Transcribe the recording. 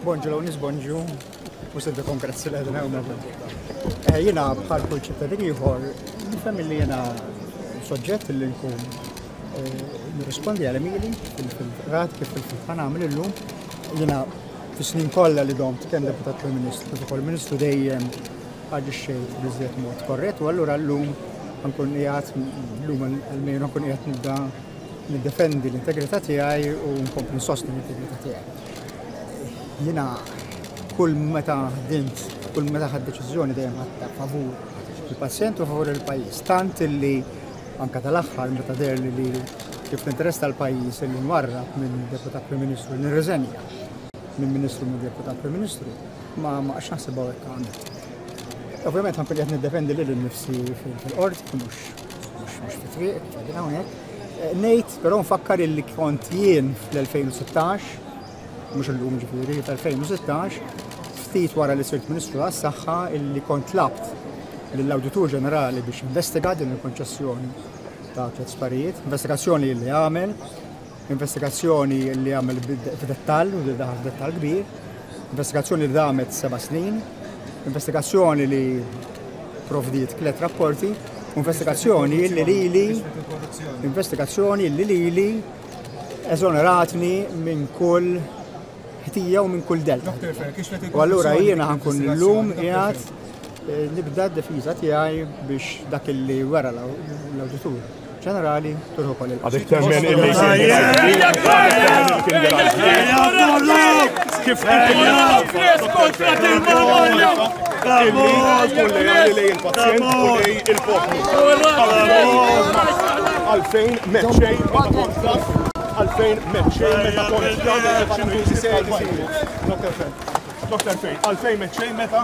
Bonġu, nisbonġu, u sedda kongrazzi l-għedna u jena bħal kull ċittadin ieħor nifhem li jena soġġett li nkun nirrispondi għal emili fil-rat kif fil-fan għamil illum. Jena fis-snin kollha li domt kien deputat Prim-Ministru, kif ukoll Ministru dejjem aġixxejt biżżejjed mod korrett u allura llum nkun qiegħed llum għalmejn nkun qiegħed nibda niddefendi l-integrità tiegħi u nkompli nsostni l-integrità tiegħi. Jiena kull meta ħadd deċiżjoni dejjem ħadd favur il-pazjent u favur il-pajjiż. Tant illi anke tal-aħħar meta derli li kif l-interess tal-pajjiż illi nwarrab minn deputat Prim-Ministru nirriżenja minn Ministru minn deputat Prim-Ministru ma għax naħseb hekk għamlet. Ovvjament ħankun qed niddefendi lil innifsi fil-qorti mhux fit-triq qegħdin hawnhekk. Ngħid però nfakkar illi kont jien fl-2016 mhux illum ġifieri fl-2016 ftit wara li sirt Ministru għas-Saħħa illi kont tlabt lill-Awditur Ġenerali biex investiga din il-konċessjoni ta' tliet sparijiet, investigazzjoni li għamel f'dettall u li daħal f'dettall kbir, investigazzjoni li damet 7 snin, investigazzjoni li provdiet 3 rapporti, investigazzjoni li lili eżoneratni minn kull ħtija u minn kull delta. U allura jiena ħankun illum qiegħed nibda d-defiża tiegħi biex dak illi wara l-Awditur Ġenerali turħu koll il-qasam. Kif għalfejn meċċej għalfejn meċċej meta Dr. Fejn, għalfejn meċċej meta